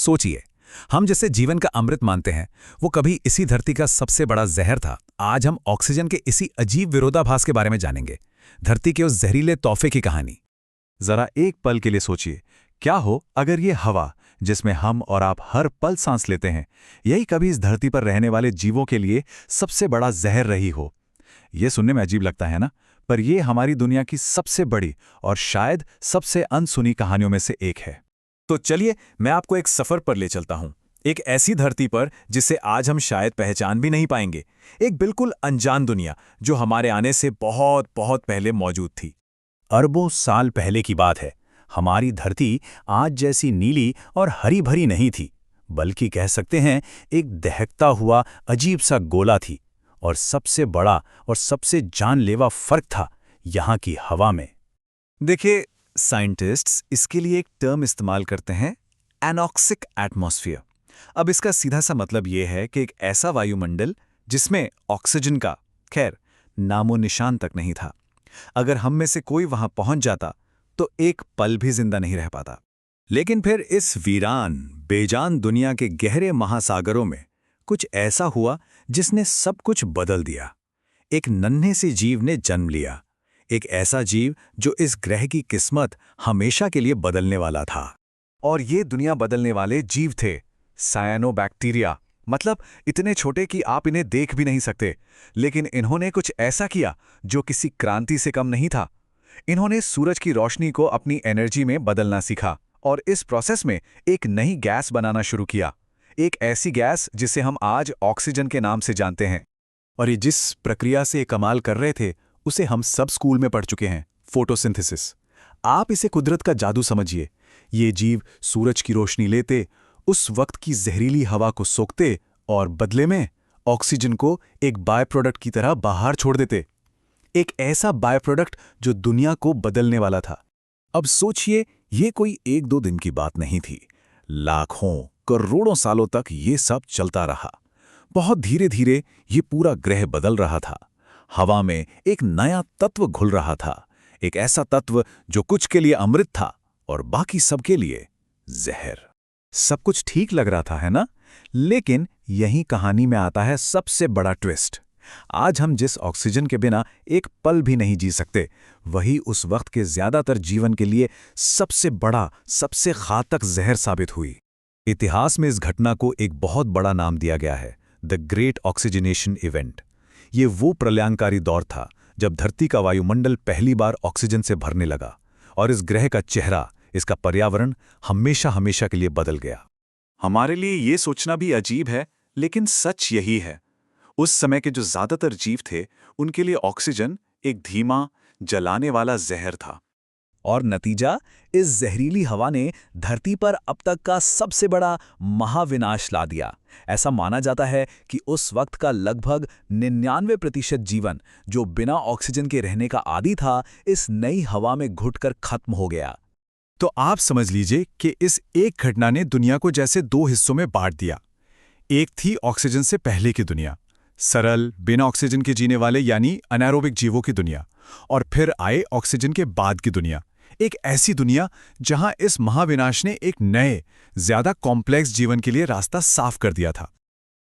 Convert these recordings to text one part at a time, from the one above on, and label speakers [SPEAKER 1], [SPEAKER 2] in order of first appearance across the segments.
[SPEAKER 1] सोचिए, हम जिसे जीवन का अमृत मानते हैं वो कभी इसी धरती का सबसे बड़ा जहर था। आज हम ऑक्सीजन के इसी अजीब विरोधाभास के बारे में जानेंगे, धरती के उस जहरीले तोहफे की कहानी।
[SPEAKER 2] जरा एक पल के लिए सोचिए, क्या हो अगर ये हवा जिसमें हम और आप हर पल सांस लेते हैं, यही कभी इस धरती पर रहने वाले जीवों के लिए सबसे बड़ा जहर रही हो। ये सुनने में अजीब लगता है ना, पर यह हमारी दुनिया की सबसे बड़ी और शायद सबसे अनसुनी कहानियों में से एक है।
[SPEAKER 1] तो चलिए मैं आपको एक सफर पर ले चलता हूं, एक ऐसी धरती पर जिसे आज हम शायद पहचान भी नहीं पाएंगे, एक बिल्कुल अनजान दुनिया जो हमारे आने से बहुत बहुत पहले मौजूद थी। अरबों साल पहले की बात है। हमारी धरती आज जैसी नीली और हरी भरी नहीं थी, बल्कि कह सकते हैं एक दहकता हुआ अजीब सा गोला थी। और सबसे बड़ा और सबसे जानलेवा फर्क था यहाँ की हवा में। देखिए, साइंटिस्ट्स इसके लिए एक टर्म इस्तेमाल करते हैं, एनॉक्सिक एटमॉस्फेयर। अब इसका सीधा सा मतलब यह है कि एक ऐसा वायुमंडल जिसमें ऑक्सीजन का खैर नामो निशान तक नहीं था। अगर हम में से कोई वहां पहुंच जाता तो एक पल भी जिंदा नहीं रह पाता। लेकिन फिर इस वीरान बेजान दुनिया के गहरे महासागरों में कुछ ऐसा हुआ जिसने सब कुछ बदल दिया। एक नन्हे से जीव ने जन्म लिया, एक ऐसा जीव जो इस ग्रह की किस्मत हमेशा के लिए बदलने वाला था। और ये दुनिया बदलने वाले जीव थे सायनोबैक्टीरिया। मतलब इतने छोटे कि आप इन्हें देख भी नहीं सकते, लेकिन इन्होंने कुछ ऐसा किया जो किसी क्रांति से कम नहीं था। इन्होंने सूरज की रोशनी को अपनी एनर्जी में बदलना सीखा और इस प्रोसेस में एक नई गैस बनाना शुरू किया, एक ऐसी गैस जिसे हम आज ऑक्सीजन के नाम से जानते हैं। और ये जिस प्रक्रिया से कमाल कर रहे थे उसे हम सब स्कूल में पढ़ चुके हैं, फोटोसिंथेसिस। आप इसे कुदरत का जादू समझिए। ये जीव सूरज की रोशनी लेते, उस वक्त की जहरीली हवा को सोखते और बदले में ऑक्सीजन को एक बाय प्रोडक्ट की तरह बाहर छोड़ देते। एक ऐसा बाय प्रोडक्ट जो दुनिया को बदलने वाला था। अब सोचिए, ये कोई एक दो दिन की बात नहीं थी। लाखों करोड़ों सालों तक ये सब चलता रहा। बहुत धीरे धीरे ये पूरा ग्रह बदल रहा था। हवा में एक नया तत्व घुल रहा था, एक ऐसा तत्व जो कुछ के लिए अमृत था और बाकी सबके लिए जहर। सब कुछ ठीक लग रहा था, है ना? लेकिन यही कहानी में आता है सबसे बड़ा ट्विस्ट। आज हम जिस ऑक्सीजन के बिना एक पल भी नहीं जी सकते, वही उस वक्त के ज्यादातर जीवन के लिए सबसे बड़ा, सबसे घातक जहर साबित हुई। इतिहास में इस घटना को एक बहुत बड़ा नाम दिया गया है, द ग्रेट ऑक्सीजनेशन इवेंट। ये वो प्रलयंकारी दौर था जब धरती का वायुमंडल पहली बार ऑक्सीजन से भरने लगा और इस ग्रह का चेहरा, इसका पर्यावरण हमेशा हमेशा के लिए बदल गया। हमारे लिए ये सोचना भी अजीब है, लेकिन सच यही है। उस समय के जो ज्यादातर जीव थे उनके लिए ऑक्सीजन एक धीमा, जलाने वाला जहर था। और नतीजा, इस जहरीली हवा ने धरती पर अब तक का सबसे बड़ा महाविनाश ला दिया। ऐसा माना जाता है कि उस वक्त का लगभग 99% जीवन जो बिना ऑक्सीजन के रहने का आदी था, इस नई हवा में घुटकर खत्म हो गया। तो आप समझ लीजिए कि इस एक घटना ने दुनिया को जैसे दो हिस्सों में बांट दिया। एक थी ऑक्सीजन से पहले की दुनिया, सरल बिना ऑक्सीजन के जीने वाले यानी अनारोबिक जीवों की दुनिया। और फिर आए ऑक्सीजन के बाद की दुनिया, एक ऐसी दुनिया जहां इस महाविनाश ने एक नए, ज्यादा कॉम्प्लेक्स जीवन के लिए रास्ता साफ कर दिया था।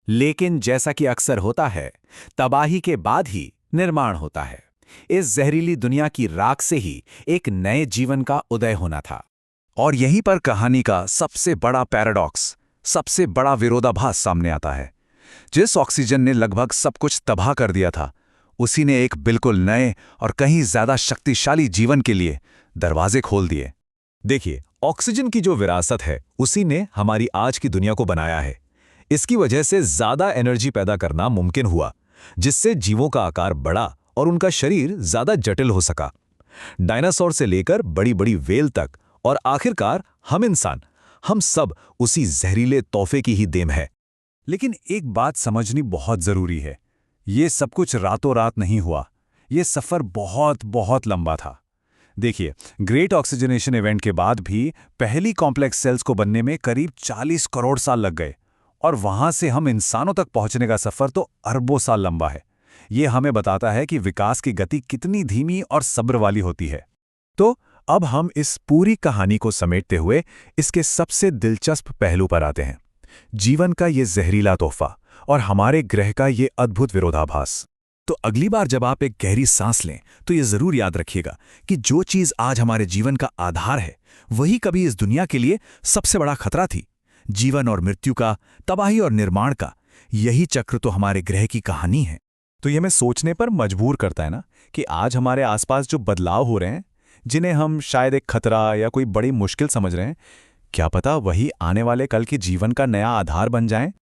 [SPEAKER 1] लेकिन जैसा कि अक्सर होता है, तबाही के बाद ही निर्माण होता है। इस जहरीली दुनिया की राख से ही एक नए जीवन का उदय होना था। और यहीं पर कहानी का सबसे बड़ा पैराडॉक्स, सबसे बड़ा विरोधाभास सामने आता है। जिस ऑक्सीजन ने लगभग सब कुछ तबाह कर दिया था, उसी ने एक बिल्कुल नए और कहीं ज्यादा शक्तिशाली जीवन के लिए दरवाजे खोल दिए। देखिए, ऑक्सीजन की जो विरासत है उसी ने हमारी आज की दुनिया को बनाया है। इसकी वजह से ज्यादा एनर्जी पैदा करना मुमकिन हुआ, जिससे जीवों का आकार बढ़ा और उनका शरीर ज्यादा जटिल हो सका। डायनासोर से लेकर बड़ी बड़ी व्हेल तक और आखिरकार हम इंसान, हम सब उसी जहरीले तोहफे की ही देन है। लेकिन एक बात समझनी बहुत जरूरी है, ये सब कुछ रातों रात नहीं हुआ। ये सफर बहुत बहुत लंबा था। देखिए, ग्रेट ऑक्सीजनेशन इवेंट के बाद भी पहली कॉम्प्लेक्स सेल्स को बनने में करीब 40 करोड़ साल लग गए, और वहां से हम इंसानों तक पहुंचने का सफर तो अरबों साल लंबा है। ये हमें बताता है कि विकास की गति कितनी धीमी और सब्र वाली होती है। तो
[SPEAKER 2] अब हम इस पूरी कहानी को समेटते हुए इसके सबसे दिलचस्प पहलू पर आते हैं। जीवन का ये जहरीला तोहफा और हमारे ग्रह का ये अद्भुत विरोधाभास। तो अगली बार जब आप एक गहरी सांस लें तो ये जरूर याद रखिएगा कि जो चीज आज हमारे जीवन का आधार है, वही कभी इस दुनिया के लिए सबसे बड़ा खतरा थी। जीवन और मृत्यु का, तबाही और निर्माण का, यही चक्र तो हमारे ग्रह की कहानी है। तो ये हमें सोचने पर मजबूर करता है ना कि आज हमारे आसपास जो बदलाव हो रहे हैं, जिन्हें हम शायद एक खतरा या कोई बड़ी मुश्किल समझ रहे हैं, क्या पता वही आने वाले कल के जीवन का नया आधार बन जाएं।